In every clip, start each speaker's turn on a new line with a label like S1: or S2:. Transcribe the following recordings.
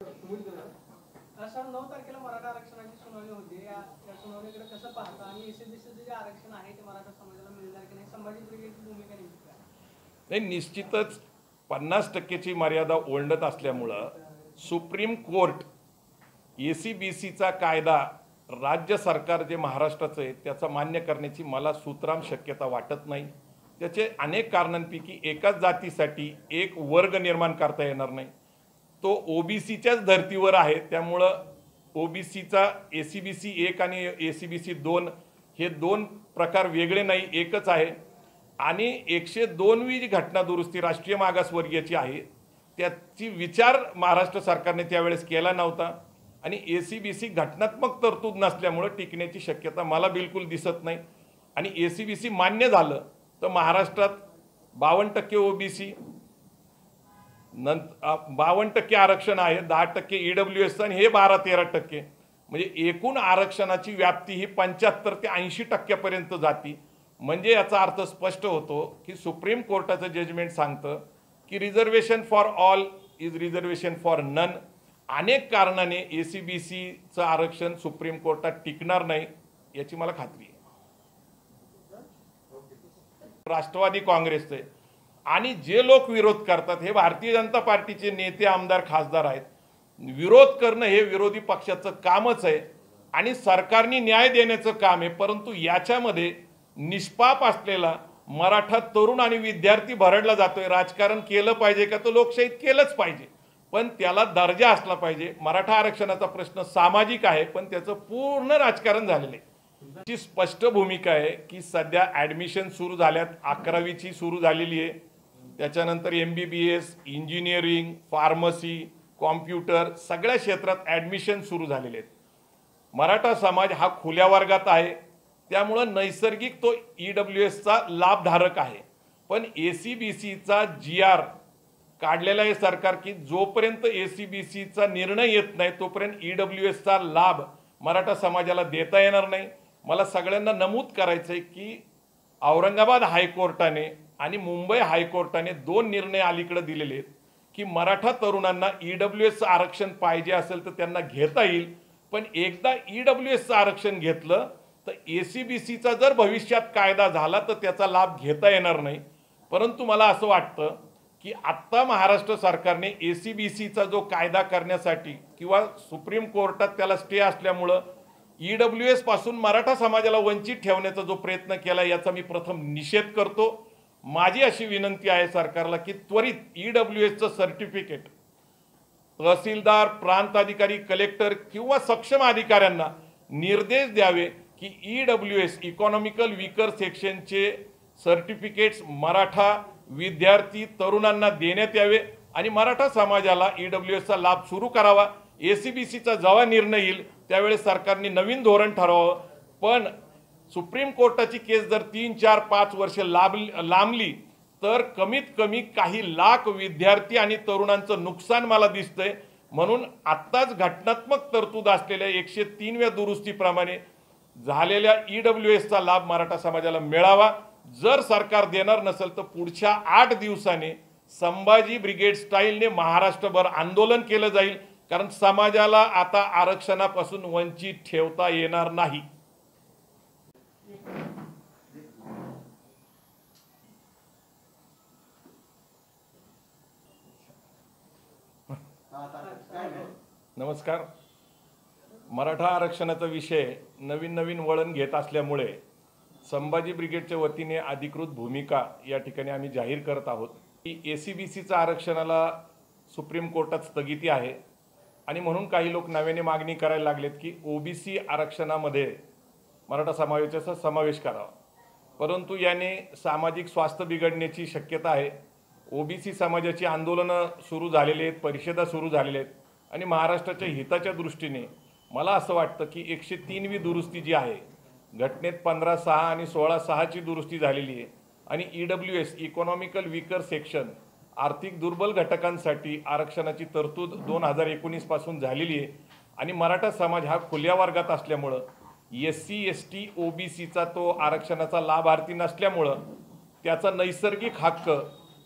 S1: Sir 9 तारखेला मराठा आरक्षणाची सुनावणी होती. या सुनावणीकडे कसं पाहता आणि एससीबीसीचं जे आरक्षण आहे ते मराठा समाजाला मिळणार की नाही, संभाजी ब्रिगेडची भूमिका नेमकी काय?
S2: नाही, निश्चितच 50%ची मर्यादा ओलांडत असल्यामुळं सुप्रीम कोर्ट एसीबीसीचा कायदा राज्य सरकार जे महाराष्ट्राचं आहे त्याचा मान्य करण्याची मला सुतराम शक्यता वाटत नाही। त्याचे अनेक कारणांपैकी एकाच जातीसाठी एक वर्ग निर्माण करता येणार नाही, तो ओबीसीच्याच धर्तीवर आहे। त्यामुळं ओबीसीचा एसीबीसी 1 आणि एसीबीसी 2 हे दोन प्रकार वेगळे नाही, एकच आहे। आणि 102वी घटना दुरुस्ती राष्ट्रीय मागासवर्गीयाची आहे, त्याची विचार महाराष्ट्र सरकारने त्यावेळेस केला नव्हता आणि एसीबीसी घटनात्मक तरतूद नसल्यामुळे टिकण्याची शक्यता मला बिलकुल दिसत नाही। आणि एसीबीसी मान्य झालं तर महाराष्ट्रात 52% ओबीसी, 52% आरक्षण आहे, 10% ईडब्ल्यूएस आणि हे 12-13%, म्हणजे एकूण आरक्षणाची व्याप्ती ही 75 ते 80% पर्यंत जाती। म्हणजे याचा अर्थ स्पष्ट होतो की सुप्रीम कोर्टाचं जजमेंट सांगतं की reservation for all is reservation for none. अनेक कारणाने एसीबीसीचं आरक्षण सुप्रीम कोर्टात टिकणार नाही याची मला खात्री आहे। राष्ट्रवादी काँग्रेसचे आणि जे लोक विरोध करतात हे भारतीय जनता पार्टीचे नेते, आमदार, खासदार आहेत। विरोध करणं हे विरोधी पक्षाचं कामच आहे आणि सरकारने न्याय देण्याचं काम आहे, परंतु याच्यामध्ये निष्पाप असलेला मराठा तरुण आणि विद्यार्थी भरडला जातोय। राजकारण केलं पाहिजे का, तो लोकशाहीत केलंच पाहिजे, पण त्याला दर्जा असला पाहिजे। मराठा आरक्षणाचा प्रश्न सामाजिक आहे, पण त्याचं पूर्ण राजकारण झालेलं आहे। ची स्पष्ट भूमिका आहे की सध्या ॲडमिशन सुरू झाल्यात, 11वीची सुरू झालेली आहे, त्याच्यानंतर MBBS, इंजिनिअरिंग, फार्मसी, कॉम्प्युटर सगळ्या क्षेत्रात ॲडमिशन सुरू झालेले आहेत। मराठा समाज हा खुल्या वर्गात आहे, त्यामुळे नैसर्गिक तो ईडब्ल्यूएसचा लाभधारक आहे। पण एसीबीसीचा GR काढलेला आहे सरकार की जोपर्यंत एसीबीसीचा निर्णय येत नाही तोपर्यंत ईडब्ल्यूएसचा लाभ मराठा समाजाला देता येणार नाही। मला सगळ्यांना नमूद करायचं आहे की औरंगाबाद हायकोर्टाने आणि मुंबई हायकोर्टाने 2 निर्णय अलीकडे दिलेले आहेत की मराठा तरुणांना ईडब्ल्यूएसचं आरक्षण पाहिजे असेल तर त्यांना घेता येईल, पण एकदा ईडब्ल्यूएसचं आरक्षण घेतलं तर एसीबीसीचा जर भविष्यात कायदा झाला तर त्याचा लाभ घेता येणार नाही। परंतु मला असं वाटतं की आत्ता महाराष्ट्र सरकारने एसीबीसीचा जो कायदा करण्यासाठी किंवा सुप्रीम कोर्टात त्याला स्टे असल्यामुळं ईडब्ल्यूएस पासून मराठा समाजाला वंचित ठेवण्याचा जो प्रयत्न केला याचा मी प्रथम निषेध करतो। माझी अशी विनंती आहे सरकारला की त्वरित ईडब्ल्यूएसचं सर्टिफिकेट तहसीलदार, प्रांत अधिकारी, कलेक्टर किंवा सक्षम अधिकाऱ्यांना निर्देश द्यावे की ईडब्ल्यूएस इकॉनॉमिकल वीकर सेक्शनचे सर्टिफिकेट्स मराठा विद्यार्थी तरुणांना देण्यात यावे आणि मराठा समाजाला ईडब्ल्यूएसचा लाभ सुरू करावा। एसीबीसीचा जेव्हा निर्णय येईल त्यावेळेस सरकारने नवीन धोरण ठरवावं, पण सुप्रीम कोर्टाची केस जर 3, 4, 5 वर्ष लांबली तर कमीत कमी काही लाख विद्यार्थी आणि तरुणांचं नुकसान मला दिसतंय। म्हणून आत्ताच घटनात्मक तरतूद असलेल्या 103व्या दुरुस्तीप्रमाणे झालेल्या ईडब्ल्यूएसचा लाभ मराठा समाजाला मिळावा। जर सरकार देणार नसेल तर पुढच्या 8 दिवसांनी संभाजी ब्रिगेड स्टाईलने महाराष्ट्रभर आंदोलन केलं जाईल, कारण समाजाला आता आरक्षणापासून वंचित ठेवता येणार नाही। नमस्कार। मराठा आरक्षणाचा विषय नवीन वळण घेत असल्यामुळे संभाजी ब्रिगेडच्या वतीने अधिकृत भूमिका या ठिकाणी आम्ही जाहीर करत आहोत की एसीबीसीच्या आरक्षणाला सुप्रीम कोर्टात स्थगिती आहे आणि म्हणून काही लोक नव्याने मागणी करायला लागलेत की ओबीसी आरक्षणामध्ये मराठा समाजाचा समावेश करावा, परंतु याने सामाजिक स्वास्थ्य बिघडण्याची शक्यता आहे। ओबीसी समाजाची आंदोलनं सुरू झालेली आहेत, परिषदा सुरू झालेल्या आहेत आणि महाराष्ट्राच्या हिताच्या दृष्टीने मला असं वाटतं की 103वी दुरुस्ती जी आहे, घटनेत 15(6) आणि 16(6) दुरुस्ती झालेली आहे आणि ईडब्ल्यूएस इकॉनॉमिकल वीकर सेक्शन आर्थिक दुर्बल घटकांसाठी आरक्षणाची तरतूद 2019 पासून झालेली आहे आणि मराठा समाज हा खुल्या वर्गात असल्यामुळं SC ST OBCचा तो आरक्षणाचा लाभार्थी नसल्यामुळं त्याचा नैसर्गिक हक्क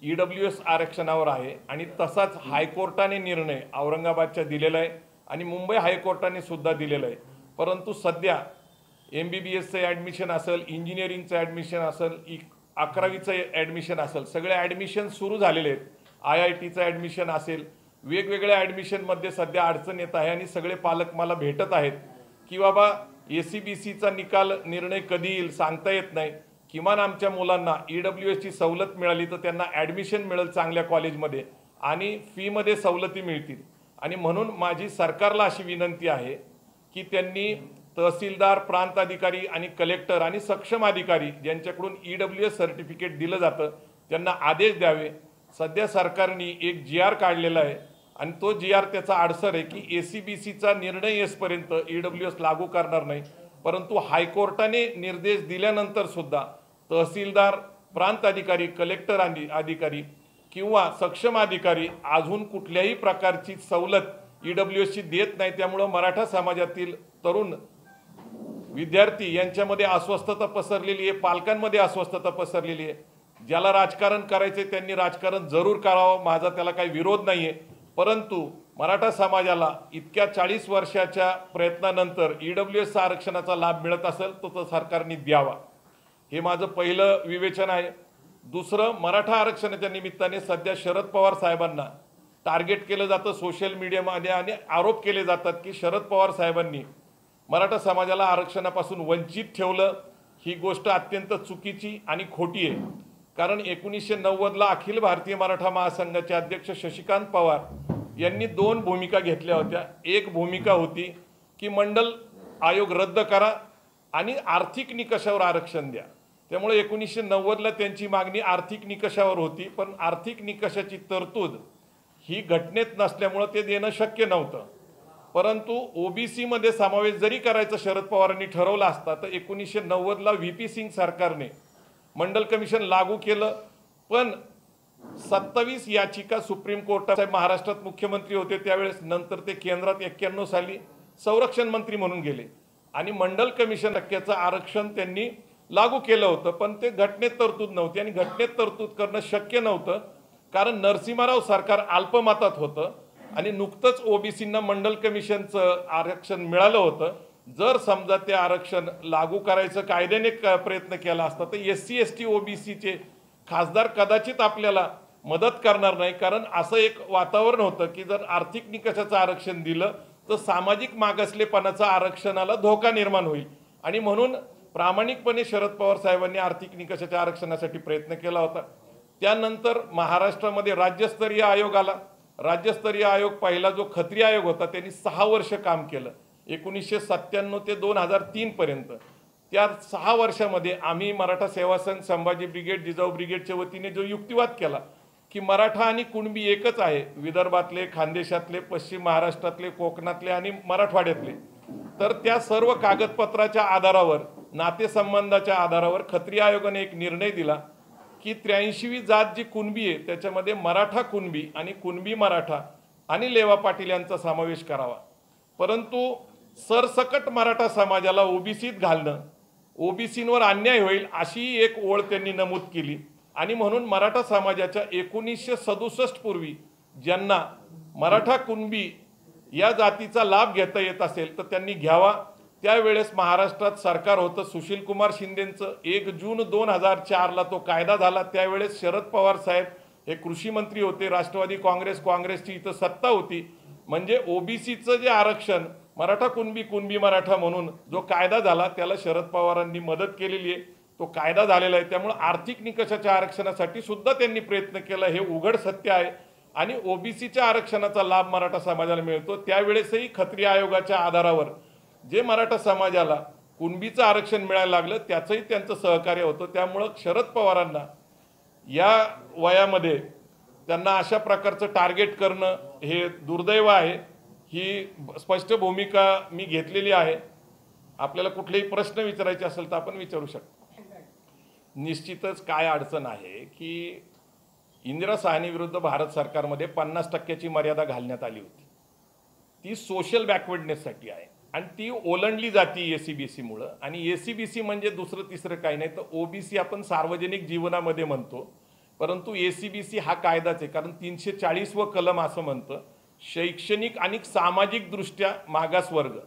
S2: EWS आरक्षणावर आहे आणि तसाच हायकोर्टाने निर्णय औरंगाबादच्या दिलेला आहे आणि मुंबई हायकोर्टाने सुद्धा दिलेला आहे। परंतु सध्या MBBSचं ॲडमिशन असेल, इंजिनिअरिंगचं ॲडमिशन असेल, 11वीचं ॲडमिशन असेल, सगळे ॲडमिशन सुरू झालेले आहेत। IITचं ॲडमिशन असेल, वेगवेगळ्या ॲडमिशनमध्ये सध्या अडचण येत आहे आणि सगळे पालक मला भेटत आहेत की बाबा ACBCचा निकाल निर्णय कधी येईल सांगता येत नाही, किमान आमच्या मुलांना EWSची सवलत मिळाली तर त्यांना ॲडमिशन मिळेल चांगल्या कॉलेजमध्ये आणि फीमध्ये सवलती मिळतील। आणि म्हणून माझी सरकारला अशी विनंती आहे की त्यांनी तहसीलदार, प्रांत अधिकारी आणि कलेक्टर आणि सक्षम अधिकारी ज्यांच्याकडून EWS सर्टिफिकेट दिलं जातं त्यांना आदेश द्यावे। सध्या सरकारने एक GR काढलेला आहे आणि तो GR त्याचा आडसर आहे की ACBCचा निर्णय येईपर्यंत EWS लागू करणार नाही, परंतु हायकोर्टाने निर्देश दिल्यानंतर सुद्धा तहसीलदार, प्रांत अधिकारी, कलेक्टर अधिकारी किंवा सक्षम अधिकारी अजून कुठल्याही प्रकारची सवलत EWSची देत नाही। त्यामुळे मराठा समाजातील तरुण विद्यार्थी यांच्यामध्ये अस्वस्थता पसरलेली आहे, पालकांमध्ये अस्वस्थता पसरलेली आहे। ज्याला राजकारण करायचे त्यांनी राजकारण जरूर करावं, माझा त्याला काही विरोध नाही आहे, परंतु मराठा समाजाला इतक्या 40 वर्षाच्या प्रयत्नानंतर EWS आरक्षणाचा लाभ मिळत असेल तो सरकारने द्यावा, हे माझं पहिलं विवेचन आहे। दुसरं, मराठा आरक्षणाच्या निमित्ताने सध्या शरद पवार साहेबांना टार्गेट केलं जातं सोशल मीडियामध्ये आणि आरोप केले जातात की शरद पवार साहेबांनी मराठा समाजाला आरक्षणापासून वंचित ठेवलं। ही गोष्ट अत्यंत चुकीची आणि खोटी आहे, कारण 1990ला अखिल भारतीय मराठा महासंघाचे अध्यक्ष शशिकांत पवार यांनी 2 भूमिका घेतल्या होत्या। एक भूमिका होती की मंडल आयोग रद्द करा आणि आर्थिक निकषावर आरक्षण द्या। त्यामुळे 1990ला त्यांची मागणी आर्थिक निकषावर होती, पण आर्थिक निकषाची तरतूद ही घटनेत नसल्यामुळे ते देणं शक्य नव्हतं। परंतु OBC मध्ये समावेश जरी करायचं शरद पवारांनी ठरवलं असता तर 1990ला VP सिंग सरकारने मंडल कमिशन लागू केलं, पण 27 याचिका सुप्रीम कोर्टात, महाराष्ट्रात मुख्यमंत्री होते त्यावेळेस, नंतर ते केंद्रात 91 साली संरक्षण मंत्री म्हणून गेले आणि मंडल कमिशन टक्क्याचं आरक्षण त्यांनी लागू केलं होतं, पण ते घटनेत तरतूद नव्हती आणि घटनेत तरतूद करणं शक्य नव्हतं कारण नरसिंहराव सरकार अल्पमतात होतं आणि नुकतंच OBCंना मंडल कमिशनचं आरक्षण मिळालं होतं। जर समजा ते आरक्षण लागू करायचं कायद्याने प्रयत्न केला असता तर SC ST OBCचे खासदार कदाचित आपल्याला मदत करणार नाही, कारण असं एक वातावरण होतं की जर आर्थिक निकषाचं आरक्षण दिलं तर सामाजिक मागासलेपणाचा आरक्षणाला धोका निर्माण होईल। आणि म्हणून प्रामाणिकपणे शरद पवार साहेबांनी आर्थिक निकषाच्या आरक्षणासाठी प्रयत्न केला होता। त्यानंतर महाराष्ट्रामध्ये राज्यस्तरीय आयोग आला। राज्यस्तरीय आयोग पहिला जो खत्री आयोग होता त्यांनी 6 वर्ष काम केलं, 1997 ते 2003 पर्यंत। त्या 6 वर्षामध्ये आम्ही मराठा सेवा संघ, संभाजी ब्रिगेड, जिजाऊ ब्रिगेडच्या वतीने जो युक्तिवाद केला की मराठा आणि कुणबी एकच आहे, विदर्भातले, खानदेशातले, पश्चिम महाराष्ट्रातले, कोकणातले आणि मराठवाड्यातले, तर त्या सर्व कागदपत्राच्या आधारावर, नातेसंबंधाच्या आधारावर खत्री आयोगाने एक निर्णय दिला की 83वी जात जी कुणबी आहे त्याच्यामध्ये मराठा कुणबी आणि कुणबी मराठा आणि लेवा पाटील यांचा समावेश करावा। परंतु सरसकट मराठा समाजाला OBCत घालणं, OBCंवर अन्याय होईल अशी एक ओळ त्यांनी नमूद केली आणि म्हणून मराठा समाजाच्या 1967 पूर्वी ज्यांना मराठा कुणबी या जातीचा लाभ घेता येत असेल तर त्यांनी घ्यावा। त्यावेळेस महाराष्ट्रात सरकार होतं सुशील कुमार शिंदेंचं, 1 जून 2004ला तो कायदा झाला। त्यावेळेस शरद पवार साहेब हे कृषी मंत्री होते, राष्ट्रवादी काँग्रेसची इथं सत्ता होती, म्हणजे OBCचं जे आरक्षण मराठा कुणबी, कुणबी मराठा म्हणून जो कायदा झाला त्याला शरद पवारांनी मदत केलेली आहे, तो कायदा झालेला आहे। त्यामुळे आर्थिक निकषाच्या आरक्षणासाठी सुद्धा त्यांनी प्रयत्न केला, हे उघड सत्य आहे आणि OBCच्या आरक्षणाचा लाभ मराठा समाजाला मिळतो। त्यावेळेसही खत्री आयोगाच्या आधारावर जे मराठा समाजाला कुणबीचं आरक्षण मिळायला लागलं त्याचंही त्यांचं सहकार्य होतं। त्यामुळं शरद पवारांना या वयामध्ये त्यांना अशा प्रकारचं टार्गेट करणं हे दुर्दैव आहे। ही स्पष्ट भूमिका मी घेतलेली आहे। आपल्याला कुठलेही प्रश्न विचारायचे असेल तर आपण विचारू शकतो। निश्चितच काय अडचण आहे की इंदिरा साहनी विरुद्ध भारत सरकारमध्ये 50% मर्यादा घालण्यात आली होती, ती सोशल बॅकवर्डनेससाठी आहे आणि ती ओलांडली जाते ACBCमुळं। आणि ACBC म्हणजे दुसरं तिसरं काही नाही तर OBC आपण सार्वजनिक जीवनामध्ये म्हणतो परंतु ACBC हा कायदाच आहे, कारण 340 कलम असं म्हणतं शैक्षणिक आणि सामाजिक दृष्ट्या मागास वर्ग,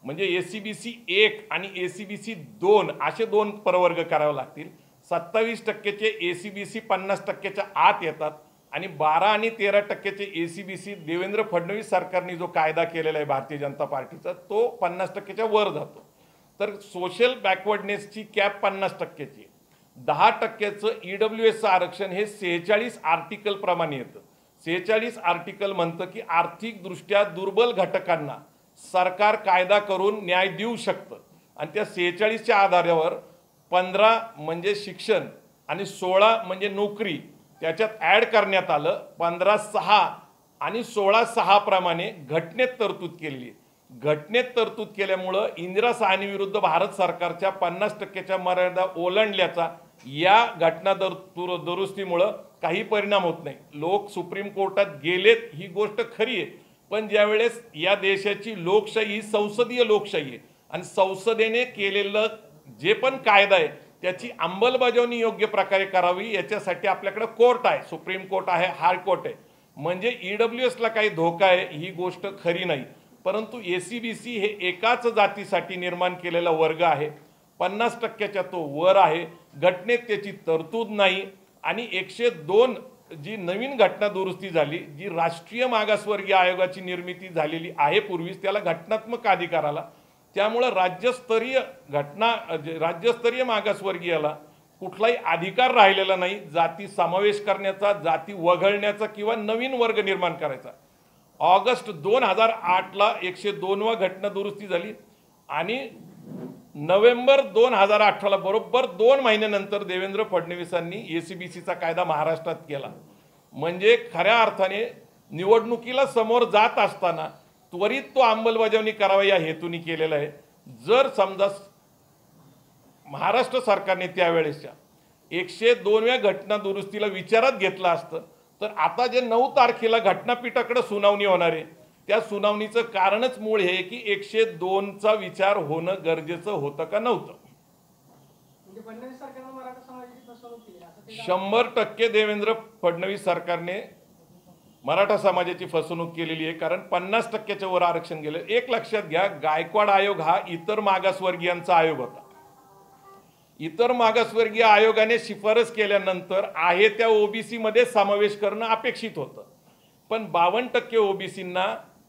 S2: म्हणजे ACBC 1 आणि ACBC 2 असे 2 प्रवर्ग करावे लागतील. 27% ACBC 50%च्या आत येतात आणि 12 आणि 13% ACBC देवेंद्र फडणवीस सरकारने जो कायदा केलेला आहे भारतीय जनता पार्टीचा तो 50%च्या वर जातो. तर सोशल बॅकवर्डनेसची कॅप 50%ची, 10%चं EWS आरक्षण हे 46 आर्टिकल प्रमाणे येतं. 46 आर्टिकल म्हणतं की आर्थिकदृष्ट्या दुर्बल घटकांना सरकार कायदा करून न्याय देऊ शकतं आणि त्या 46च्या आधारावर 15 म्हणजे शिक्षण आणि 16 म्हणजे नोकरी त्याच्यात ॲड करण्यात आलं. 15(6) आणि 16(6) प्रमाणे घटनेत तरतूद केलेली. घटनेत तरतूद केल्यामुळं इंदिरा साहनीविरुद्ध भारत सरकारच्या 50%च्या मर्यादा ओलांडल्याचा या घटना दुरुस्तीमुळं काही परिणाम होत नाही. लोक सुप्रीम कोर्टात गेलेत ही गोष्ट खरी आहे, पण ज्यावेळेस या देशाची लोकशाही ही संसदीय लोकशाही आहे आणि संसदेने केलेलं जे पण कायदा आहे त्याची अंमलबजावणी योग्य प्रकारे करावी याच्यासाठी आपल्याकडे कोर्ट आहे, सुप्रीम कोर्ट आहे, हायकोर्ट आहे. म्हणजे EWSला काही धोका आहे ही गोष्ट खरी नाही. परंतु ACBC हे एकाच जातीसाठी निर्माण केलेला वर्ग आहे, 50%च्या तो वर आहे, घटनेत त्याची तरतूद नाही. आणि 102 जी नवीन घटना दुरुस्ती झाली, जी राष्ट्रीय मागासवर्गीय आयोगाची निर्मिती झालेली आहे पूर्वीच, त्याला घटनात्मक अधिकार आला. त्यामुळं राज्यस्तरीय मागासवर्गीयाला कुठलाही अधिकार राहिलेला नाही जाती समावेश करण्याचा, जाती वगळण्याचा किंवा नवीन वर्ग निर्माण करायचा. ऑगस्ट 2008ला 102वा घटना दुरुस्ती झाली आणि नोव्हेंबर 2018ला बरोबर 2 महिन्यानंतर देवेंद्र फडणवीसांनी ACBCचा कायदा महाराष्ट्रात केला. म्हणजे खऱ्या अर्थाने निवडणुकीला समोर जात असताना त्वरित तो अंमलबजावणी करावा या हेतूने केलेला आहे. जर समजा महाराष्ट्र सरकारने त्यावेळेसच्या 102व्या घटना दुरुस्तीला विचारात घेतलं असतं तर आता जे 9 तारखेला घटनापीठाकडे सुनावणी होणार आहे त्या सुनावणीचं कारणच मूळ हे की 102चा विचार होणं गरजेचं होतं का नव्हतं.
S1: म्हणजे फडणवीस सरकारने मराठा समाजाची फसवणूक केली असं ते
S2: 100% देवेंद्र फडणवीस सरकारने मराठा समाजाची फसवणूक केलेली आहे, कारण 50%च्या वर आरक्षण गेलं. एक लक्षात घ्या, गायकवाड आयोग हा इतर मागासवर्गीयांचा आयोग होता. इतर मागासवर्गीय आयोगाने शिफारस केल्यानंतर आहे त्या OBC मध्ये समावेश करणं अपेक्षित होतं, पण 52% OBCंना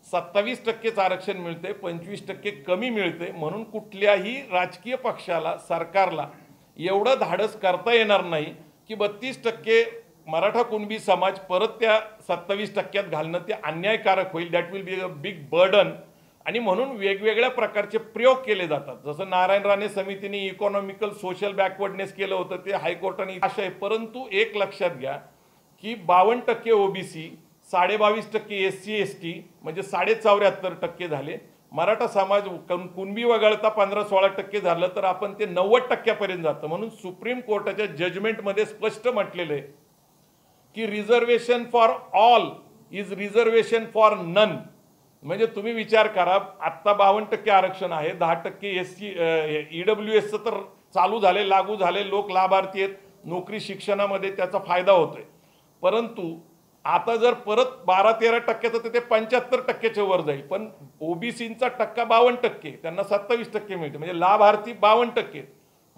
S2: 27%च आरक्षण मिळते, 25% कमी मिळते. म्हणून कुठल्याही राजकीय पक्षाला, सरकारला एवढं धाडस करता येणार नाही की 32% मराठा कुणबी समाज परत त्या 27%त घालणं ते अन्यायकारक होईल. That will be a big burden. आणि म्हणून वेगवेगळ्या प्रकारचे प्रयोग केले जातात. जसं नारायण राणे समितीने इकॉनॉमिकल सोशल बॅकवर्डनेस केलं होतं ते हायकोर्टाने अशा आहे. परंतु एक लक्षात घ्या की 52% OBC, 22.5% SC ST म्हणजे 74.5% झाले. मराठा समाज कुणबी वगळता 15-16% झालं तर आपण ते 90%पर्यंत जातं. म्हणून सुप्रीम कोर्टाच्या जजमेंटमध्ये स्पष्ट म्हटलेलं आहे की reservation for all is reservation for none. म्हणजे तुम्ही विचार करा, आत्ता 52% आरक्षण आहे, 10% SC EWSचं तर चालू झाले, लागू झाले, लोक लाभार्थी आहेत, नोकरी शिक्षणामध्ये त्याचा फायदा होतोय. परंतु आता जर परत 12-13% तर ते 75%च्या वर जाईल. पण OBCंचा टक्का 52%, त्यांना 27% मिळते, म्हणजे लाभार्थी 52%.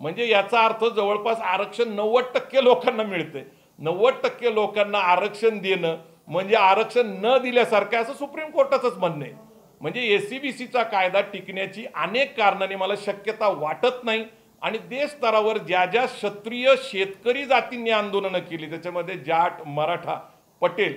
S2: म्हणजे याचा अर्थ जवळपास आरक्षण 90% लोकांना मिळते. 90% लोकांना आरक्षण देणं म्हणजे आरक्षण न दिल्यासारखं असं सुप्रीम कोर्टाचंच म्हणणं आहे. म्हणजे ACBCचा कायदा टिकण्याची अनेक कारणांनी मला शक्यता वाटत नाही. आणि देश स्तरावर ज्या ज्या क्षत्रिय शेतकरी जातींनी आंदोलनं केली, त्याच्यामध्ये जाट, मराठा, पटेल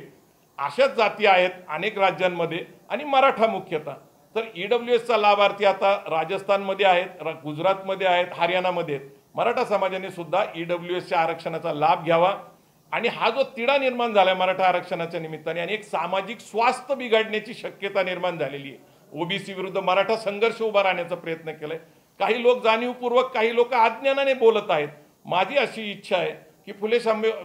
S2: अशाच जाती आहेत अनेक राज्यांमध्ये आणि मराठा मुख्यतः. तर EWSचा लाभार्थी आता राजस्थानमध्ये आहेत, गुजरातमध्ये आहेत, हरियाणामध्ये आहेत. मराठा समाजाने सुद्धा EWSच्या आरक्षणाचा लाभ घ्यावा. आणि हा जो तिढा निर्माण झाला मराठा आरक्षणाच्या निमित्ताने आणि एक सामाजिक स्वास्थ्य बिघडण्याची शक्यता निर्माण झालेली आहे. OBC विरुद्ध मराठा संघर्ष उभा राहण्याचा प्रयत्न केलाय. काही लोक जाणीवपूर्वक, काही लोक अज्ञानाने बोलत आहेत. माझी अशी इच्छा आहे की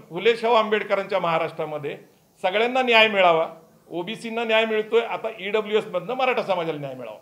S2: फुले शाहू आंबेडकरांच्या महाराष्ट्रामध्ये सगळ्यांना न्याय मिळावा. OBCंना न्याय मिळतोय, आता EWS मधनं मराठा समाजाला न्याय मिळावा.